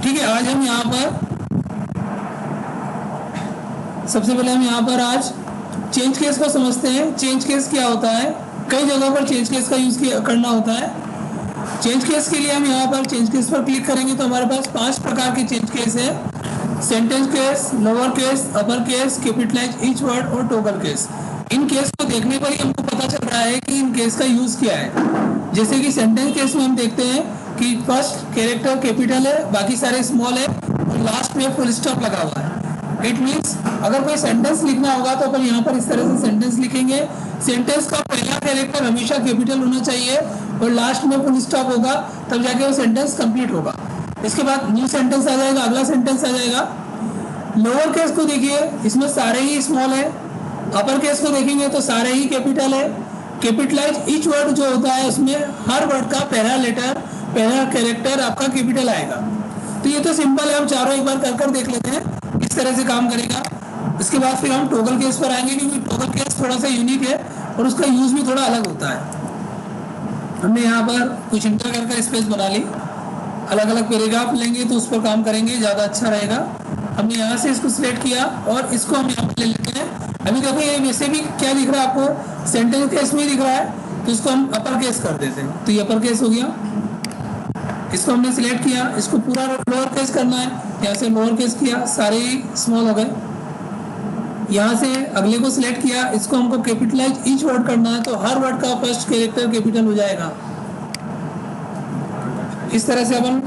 ठीक है, आज हम यहाँ पर सबसे पहले हम यहाँ पर आज चेंज केस को समझते हैं। चेंज केस क्या होता है, कई जगहों पर चेंज केस का यूज करना होता है। चेंज केस के लिए हम यहाँ पर चेंज केस पर क्लिक करेंगे तो हमारे पास 5 प्रकार के चेंज केस है। Sentence case, lower case, upper case, capitalise each word और टॉगल केस। इन केस को देखने पर ही हमको पता चल रहा है कि इन केस का यूज क्या है। जैसे कि सेंटेंस केस में हम देखते हैं कि फर्स्ट कैरेक्टर कैपिटल है, बाकी सारे स्मॉल है और लास्ट में फुल स्टॉप लगा हुआ है। इट मीन्स अगर कोई सेंटेंस लिखना होगा तो अपन यहाँ पर इस तरह से सेंटेंस लिखेंगे। सेंटेंस का पहला कैरेक्टर हमेशा कैपिटल होना चाहिए और लास्ट में फुल स्टॉप होगा, तब जाके वो सेंटेंस कंप्लीट होगा। इसके बाद न्यू सेंटेंस आ जाएगा, अगला सेंटेंस आ जाएगा। लोअर केस को देखिए, इसमें सारे ही स्मॉल है। अपर केस को देखेंगे तो सारे ही कैपिटल है। कैपिटलाइज ईच वर्ड जो होता है उसमें हर वर्ड का पहला लेटर, पहला कैरेक्टर आपका कैपिटल आएगा। तो ये तो सिंपल है, हम चारों एक बार कर देख लेते हैं इस तरह से काम करेगा। इसके बाद फिर हम टॉगल केस पर आएंगे क्योंकि टॉगल केस थोड़ा सा यूनिक है और उसका यूज भी थोड़ा अलग होता है। हमने यहाँ पर कुछ इंटर कर स्पेस बना ली, अलग अलग पैराग्राफ लेंगे तो उस पर काम करेंगे, ज़्यादा अच्छा रहेगा। हमने यहाँ से इसको सिलेक्ट किया और इसको हम यहाँ पर ले लेते हैं। अभी देखो ये वैसे भी क्या दिख रहा है आपको, सेंटेंस केस में दिख रहा है, तो इसको हम अपर केस कर देते हैं। तो ये अपर केस हो गया, इसको हमने सिलेक्ट किया। इसको पूरा लोअर केस करना है, यहाँ से लोअर केस किया, सारे ही स्मॉल हो गए। यहाँ से अगले को सिलेक्ट किया, इसको हमको कैपिटलाइज ईच वर्ड करना है, तो हर वर्ड का फर्स्ट कैरेक्टर कैपिटल हो जाएगा। इस तरह से अपन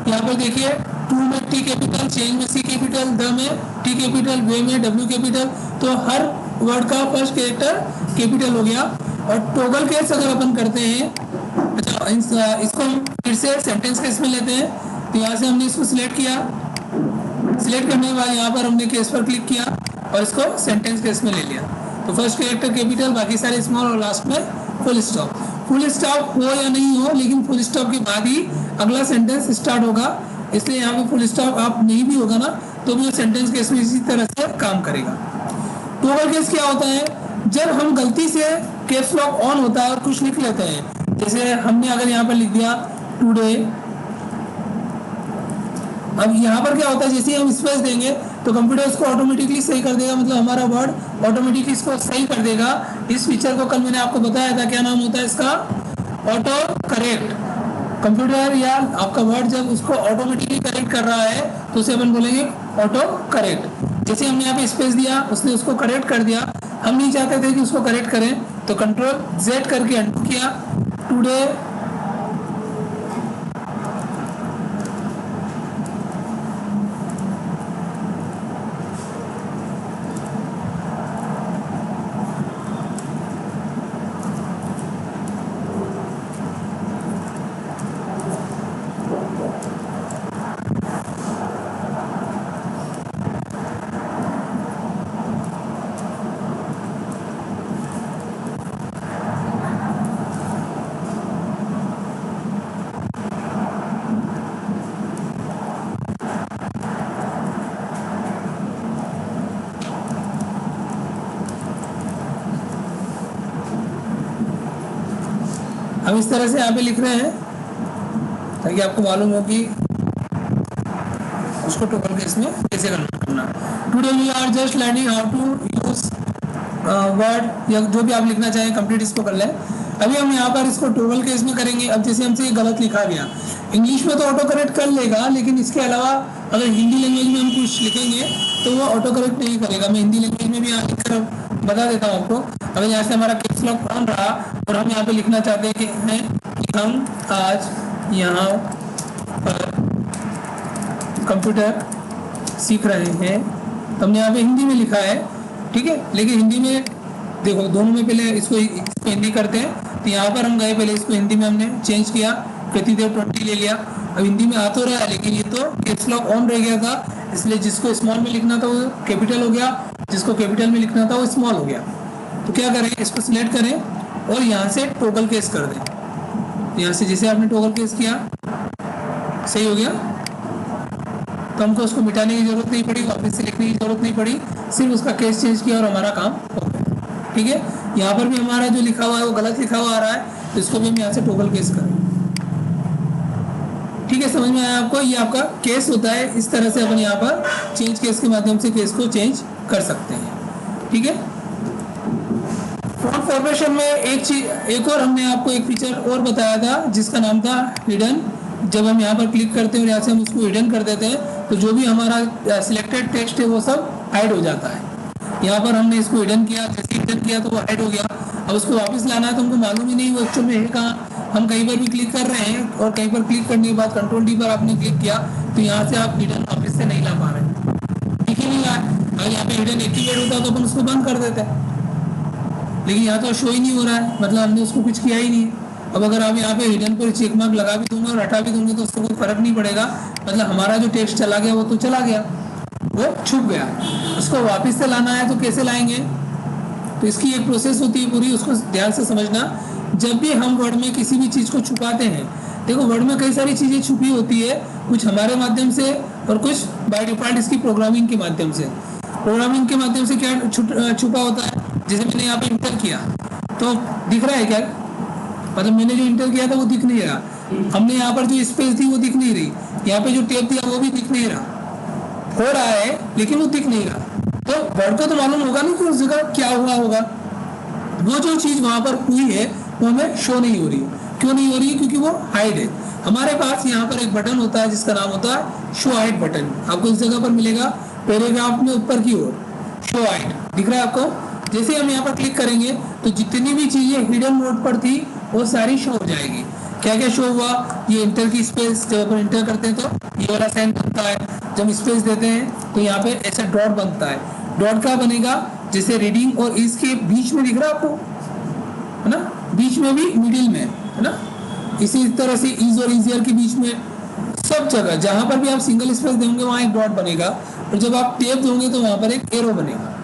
यहाँ पर देखिए, टू में टी कैपिटल, चेंज में सी कैपिटल, द में टी कैपिटल, वे में डब्ल्यू कैपिटल, तो हर वर्ड का फर्स्ट कैरेक्टर कैपिटल हो गया। और टॉगल केस अगर अपन करते हैं, अच्छा इसको हम फिर से सेंटेंस केस में लेते हैं। तो यहाँ से हमने इसको सिलेक्ट किया, सिलेक्ट करने के बाद यहाँ पर हमने केस पर क्लिक किया और इसको सेंटेंस केस में ले लिया। तो फर्स्ट कैरेक्टर कैपिटल, बाकी सारे स्मॉल और लास्ट में फुल स्टॉप। फुल स्टॉप हो या नहीं हो, लेकिन फुल स्टॉप के बाद ही अगला सेंटेंस स्टार्ट होगा, इसलिए यहाँ पे फुल स्टॉप आप नहीं भी होगा ना तो भी सेंटेंस केस में इसी तरह से काम करेगा। टॉगल केस क्या होता है, जब हम गलती से कैप्स लॉक ऑन होता है और कुछ लिख लेते हैं, जैसे हमने अगर यहाँ पर लिख दिया टुडे, अब यहाँ पर क्या होता है, जैसे हम स्पेस देंगे तो कंप्यूटर इसको ऑटोमेटिकली सही कर देगा, मतलब हमारा वर्ड ऑटोमेटिकली इसको सही कर देगा। इस फीचर को कल मैंने आपको बताया था, क्या नाम होता है इसका, ऑटो करेक्ट। कंप्यूटर या आपका वर्ड जब उसको ऑटोमेटिकली करेक्ट कर रहा है तो उसे अपन बोलेंगे ऑटो करेक्ट। जैसे हमने यहाँ पे स्पेस दिया, उसने उसको करेक्ट कर दिया। हम नहीं चाहते थे कि उसको करेक्ट करें, तो कंट्रोल जेड करके अंडू किया, टुडे हम इस तरह से यहाँ पे लिख रहे हैं ताकि आपको मालूम हो कि उसको टॉगल केस में कैसे करना। Today we are just learning how to use word, या जो भी आप लिखना चाहें कंप्लीट इसको कर लें। अभी हम यहाँ पर इसको टॉगल केस में करेंगे। अब जैसे हमसे ये गलत लिखा गया, इंग्लिश में तो ऑटो करेक्ट कर लेगा, लेकिन इसके अलावा अगर हिंदी लैंग्वेज में हम कुछ लिखेंगे तो वो ऑटो करेक्ट नहीं करेगा। मैं हिंदी लैंग्वेज में भी यहाँ लिख कर बता देता हूँ आपको। अगर यहाँ से हमारा कैप्स लॉक ऑन रहा और हम यहाँ पे लिखना चाहते हैं कि हम आज यहाँ पर कंप्यूटर सीख रहे हैं, तो हमने यहाँ पे हिंदी में लिखा है, ठीक है। लेकिन हिंदी में देखो, दोनों में पहले इसको हिंदी करते हैं, तो यहाँ पर हम गए, पहले इसको हिंदी में हमने चेंज किया, प्रतिदेव 20 ले लिया। अब हिंदी में आ तो रहा है, लेकिन ये तो कैप्स लॉक ऑन रह गया था, इसलिए जिसको स्मॉल में लिखना था वो कैपिटल हो गया, जिसको कैपिटल में लिखना था वो स्मॉल हो गया। तो क्या करें, इसको सिलेक्ट करें और यहाँ से टॉगल केस कर दें। यहाँ से जैसे आपने टॉगल केस किया, सही हो गया, तो हमको उसको मिटाने की जरूरत नहीं पड़ी, वापस से लिखने की जरूरत नहीं पड़ी, सिर्फ उसका केस चेंज किया और हमारा काम हो गया। ठीक है, यहाँ पर भी हमारा जो लिखा हुआ है वो गलत लिखा हुआ आ रहा है, तो इसको भी हम यहाँ से टॉगल केस करें। ठीक ठीक है, समझ में आया आपको? ये आपका केस होता है, इस तरह से अपन यहाँ पर चेंज केस के माध्यम से केस को चेंज कर सकते हैं। ठीक है, फॉन्ट फॉर्मेशन में एक और हमने आपको एक फीचर और बताया था जिसका नाम था हिडन। जब हम यहाँ पर क्लिक करते हैं और यहाँ से हम उसको हिडन कर देते हैं तो जो भी हमारा सिलेक्टेड टेक्स्ट है वो सब हाइड हो जाता है। यहाँ पर हमने इसको हिडन किया, जैसे हिडन किया तो वो हाइड हो गया। अब उसको वापस लाना है तो हमको मालूम ही नहीं वो एक्चुअल में है कहाँ। हम कहीं पर भी क्लिक कर रहे हैं और कहीं पर क्लिक करने के बाद कंट्रोल डी पर आपने क्लिक किया तो यहाँ से आप हिडन वापस से नहीं ला पा रहे, दिख ही नहीं रहा है। अगर यहाँ पे हिडन एक्टिवेट होता तो अपन उसको बंद कर देते, लेकिन यहाँ तो शो ही नहीं हो रहा है, मतलब हमने उसको कुछ किया ही नहीं। अब अगर आप यहाँ पे हिडन पर चेक मार्क लगा भी दूंगे और हटा भी दूंगे तो उसको कोई फर्क नहीं पड़ेगा, मतलब हमारा जो टेक्स्ट चला गया वो तो चला गया, वो छुप गया। उसको वापस से लाना है तो कैसे लाएंगे? तो इसकी एक प्रोसेस होती है पूरी, उसको ध्यान से समझना। जब भी हम वर्ड में किसी भी चीज़ को छुपाते हैं, देखो वर्ड में कई सारी चीज़ें छुपी होती है, कुछ हमारे माध्यम से और कुछ बाय डिफॉल्ट इसकी प्रोग्रामिंग के माध्यम से। प्रोग्रामिंग के माध्यम से क्या छुपा होता है? जैसे मैंने यहाँ पे इंटर किया तो दिख रहा है क्या? मतलब मैंने जो इंटर किया था वो दिख नहीं रहा, हमने यहाँ पर जो स्पेस दी वो दिख नहीं रही, यहाँ पे जो टेप दिया वो भी दिख नहीं रहा, हो रहा है लेकिन वो दिख नहीं रहा। तो वर्ड को तो मालूम होगा नहीं कि उस जगह क्या हुआ होगा। वो जो चीज़ वहाँ पर हुई है वो हमें शो नहीं हो रही। क्यों नहीं हो रही है? क्योंकि वो हाइड है। हमारे पास यहाँ पर एक बटन होता है जिसका नाम होता है शो हाइड बटन। आपको इस जगह पर मिलेगा पैराग्राफ में ऊपर की ओर शो हाइड दिख रहा है आपको। जैसे हम यहाँ पर क्लिक करेंगे तो जितनी भी चीज़ें हिडन मोड पर थी वो सारी शो हो जाएगी। क्या क्या शो हुआ? ये इंटर की स्पेस, जब अपन इंटर करते हैं तो ये वाला साइन बनता है, जब स्पेस देते हैं तो यहाँ पे ऐसा डॉट बनता है। डॉट क्या बनेगा? जैसे रीडिंग और इसके बीच में दिख रहा है आपको, है ना, बीच में भी, मिडिल में, है ना, इसी तरह से इज और इजियर के बीच में, सब जगह जहां पर भी आप सिंगल स्पेस देंगे वहां एक डॉट बनेगा और जब आप टेप दोगे तो वहां पर एक एरो बनेगा।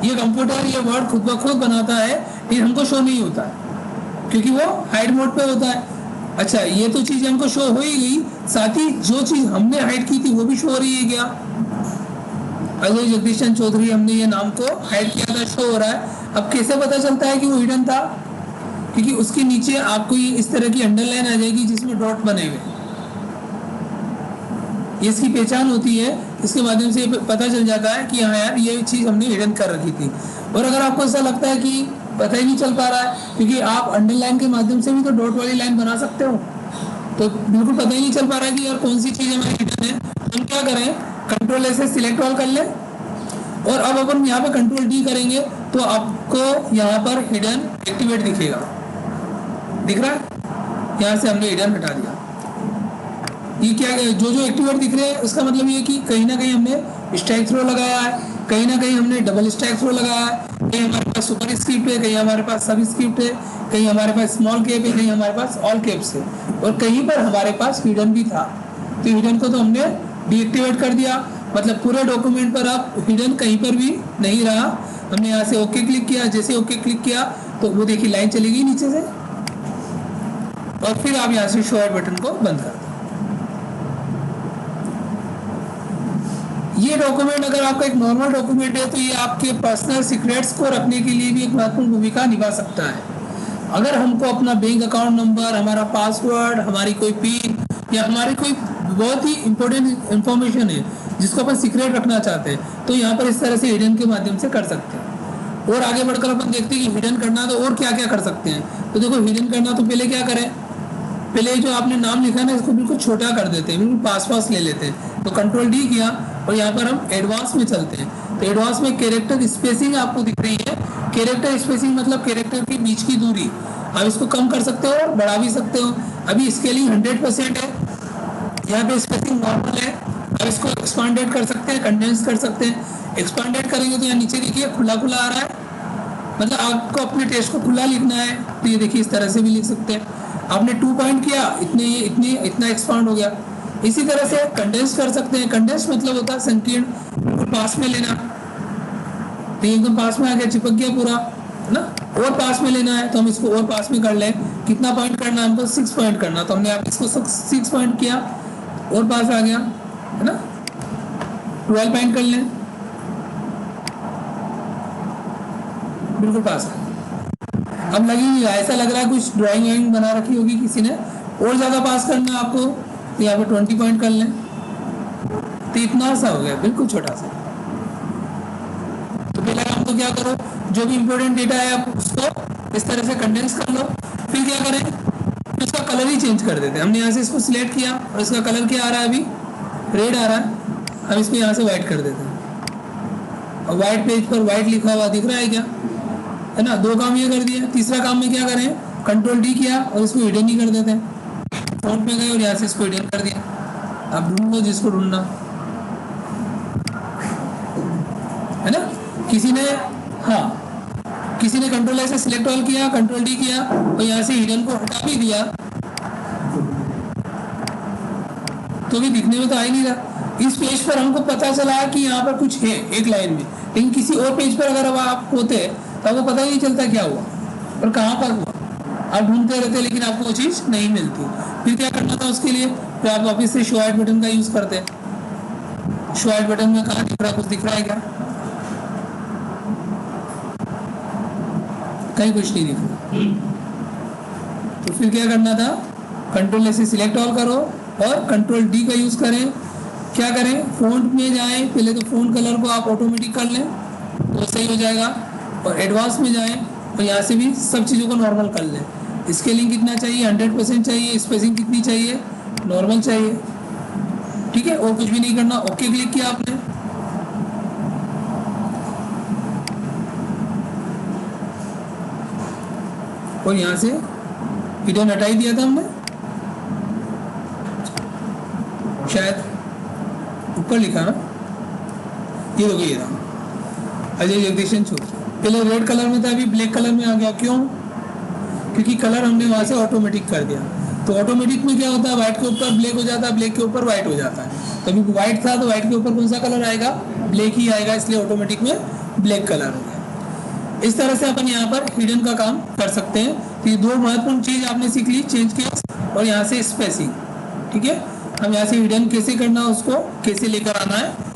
ये कंप्यूटर ये वर्ड खुद ब खुद बनाता है, लेकिन हमको शो नहीं होता है क्योंकि वो हाइड मोड पे होता है। अच्छा, ये तो चीज हमको शो हो ही गई, साथ ही जो चीज हमने हाइड की थी वो भी शो हो रही है क्या? अजय जगदीशन चौधरी, हमने ये नाम को हाइड किया था, शो हो रहा है। अब कैसे पता चलता है कि वो हिडन था? क्योंकि उसके नीचे आपको ये इस तरह की अंडरलाइन आ जाएगी जिसमें डॉट बने हुए, ये इसकी पहचान होती है। इसके माध्यम से पता चल जाता है कि हाँ यार ये चीज़ हमने हिडन कर रखी थी। और अगर आपको ऐसा लगता है कि पता ही नहीं चल पा रहा है, क्योंकि आप अंडरलाइन के माध्यम से भी तो डॉट वाली लाइन बना सकते हो, तो बिल्कुल पता ही नहीं चल पा रहा है कि यार कौन सी चीज़ हमारी हिडन है। हम क्या करें? कंट्रोल ए से सिलेक्ट ऑल कर लें और अब अपन यहाँ पे कंट्रोल डी करेंगे तो आपको यहाँ पर हिडन एक्टिवेट दिखेगा, दिख रहा है? यहाँ से हमने हिडन हटा दिया। ये क्या जो जो एक्टिवेट दिख रहे हैं उसका मतलब ये कि कहीं ना कहीं हमने स्टैक थ्रो लगाया है, कहीं ना कहीं हमने डबल स्टैक थ्रो लगाया है, कहीं हमारे पास सुपर स्क्रिप्ट है, कहीं हमारे पास सब स्क्रिप्ट है, कहीं हमारे पास स्मॉल कैप है, कहीं हमारे पास ऑल कैप्स है, और कहीं पर हमारे पास हिडन भी था। तो हिडन को तो हमने डीएक्टिवेट कर दिया, मतलब पूरे डॉक्यूमेंट पर आप हिडन कहीं पर भी नहीं रहा। हमने यहाँ से ओके क्लिक किया, जैसे ओके क्लिक किया तो वो देखिए लाइन चलेगी नीचे से, और फिर आप यहाँ से शो हाइड बटन को बंद कर दें। ये डॉक्यूमेंट अगर आपका एक नॉर्मल डॉक्यूमेंट है तो ये आपके पर्सनल सीक्रेट्स को रखने के लिए भी एक महत्वपूर्ण भूमिका निभा सकता है। अगर हमको अपना बैंक अकाउंट नंबर, हमारा पासवर्ड, हमारी कोई पिन या हमारी कोई बहुत ही इंपॉर्टेंट इंफॉर्मेशन है जिसको अपन सीक्रेट रखना चाहते हैं तो यहाँ पर इस तरह से हिडन के माध्यम से कर सकते हैं। और आगे बढ़कर अपन देखते हैं कि हिडन करना तो और क्या क्या कर सकते हैं। तो देखो हिडन करना तो पहले क्या करें, पहले जो आपने नाम लिखा ना इसको बिल्कुल छोटा कर देते हैं, बिल्कुल पास ले लेते हैं। तो कंट्रोल डी किया और यहाँ पर हम एडवांस में चलते हैं। तो एडवांस में कैरेक्टर स्पेसिंग आपको दिख रही है। कैरेक्टर स्पेसिंग मतलब कैरेक्टर के बीच की दूरी, आप इसको कम कर सकते हो और बढ़ा भी सकते हो। अभी स्केलिंग 100% है, यहाँ पे स्पेसिंग नॉर्मल है। अब इसको एक्सपांडेड कर सकते हैं, कंडेंस कर सकते हैं। एक्सपांडेड करेंगे तो यहाँ नीचे देखिए खुला खुला आ रहा है, मतलब आपको अपने टेक्स्ट को खुला लिखना है तो ये देखिए इस तरह से भी लिख सकते हैं। आपने 2 पॉइंट किया, इतना एक्सपांड हो गया। इसी तरह से कंडेंस कर सकते हैं। कंडेंस मतलब होता है संकीर्ण, पास में लेना। तो एकदम पास में आ गया, चिपक गया पूरा, है ना। और पास में लेना है तो हम इसको और पास में कर लें। कितना पॉइंट करना है हमको? 6 पॉइंट करना, तो हमने आप इसको 6 पॉइंट किया और पास आ गया, है ना। 12 पॉइंट कर लें, बिल्कुल पास है। अब लगी नहीं रहा, ऐसा लग रहा है कुछ ड्राइंग वाइंग बना रखी होगी किसी ने और ज़्यादा पास करना है आपको तो यहाँ पे 20 पॉइंट कर लें। तो इतना सा हो गया, बिल्कुल छोटा सा। तो पहला काम तो क्या करो, जो भी इंपॉर्टेंट डेटा है आप उसको इस तरह से कंडेंस कर लो। फिर क्या करें, उसका कलर ही चेंज कर देते हैं। हमने यहाँ से इसको सिलेक्ट किया और इसका कलर क्या आ रहा है, अभी रेड आ रहा है। हम इसको यहाँ से वाइट कर देते हैं और वाइट पेज पर वाइट लिखा हुआ दिख रहा है क्या, है ना। दो काम ये कर दिया। तीसरा काम में क्या करें, कंट्रोल डी किया और इसको हिडन ही कर देते हैं। फ़ॉन्ट में गए और यहाँ से इसको हिडन कर दिया। आप ढूंढ लो जिसको ढूंढना, है ना। किसी ने, हाँ, किसी ने कंट्रोल ऐसे सिलेक्ट ऑल किया, कंट्रोल डी किया और यहाँ से हिडन को हटा भी दिया तो भी दिखने में तो आ ही नहीं रहा। इस पेज पर हमको पता चला कि यहाँ पर कुछ है एक लाइन में, लेकिन किसी और पेज पर अगर अब आप होते तो आपको पता ही नहीं चलता क्या हुआ और कहाँ पर हुआ। आप ढूंढते रहते लेकिन आपको वो चीज़ नहीं मिलती। फिर क्या करना था उसके लिए, फिर आप वापस से शो हाइड बटन का यूज़ करते हैं। शो हाइड बटन में कहाँ दिख रहा है, कुछ दिख रहा है क्या, कहीं कुछ नहीं दिख रहा। तो फिर क्या करना था, कंट्रोल ऐसे सिलेक्ट ऑल करो और कंट्रोल डी का यूज़ करें। क्या करें, फ़ॉन्ट में जाएं, पहले तो फ़ॉन्ट कलर को आप ऑटोमेटिक कर लें तो सही हो जाएगा, और एडवांस में जाएं और यहाँ से भी सब चीज़ों को नॉर्मल कर लें। स्केलिंग कितना चाहिए, 100% चाहिए। स्पेसिंग कितनी चाहिए, नॉर्मल चाहिए, ठीक है। और कुछ भी नहीं करना, ओके क्लिक किया आपने। और यहाँ से हिडन हटाई दिया था हमने, शायद ऊपर लिखा ना, ये देखो ये था अजय जगदीशन छोड़। पहले रेड कलर में था, अभी ब्लैक कलर में आ गया। क्यों, क्योंकि कलर हमने वहाँ से ऑटोमेटिक कर दिया। तो ऑटोमेटिक में क्या होता है, व्हाइट के ऊपर ब्लैक हो जाता है, ब्लैक के ऊपर व्हाइट हो जाता है। तो अभी व्हाइट था तो व्हाइट के ऊपर कौन सा कलर आएगा, ब्लैक ही आएगा, इसलिए ऑटोमेटिक में ब्लैक कलर हो गया। इस तरह से अपन यहाँ पर हिडन का काम कर सकते हैं। तो ये दो महत्वपूर्ण चीज़ आपने सीख ली, चेंज केस और यहाँ से स्पेसिंग, ठीक है। हम यहाँ से हिडन कैसे करना है, उसको कैसे लेकर आना है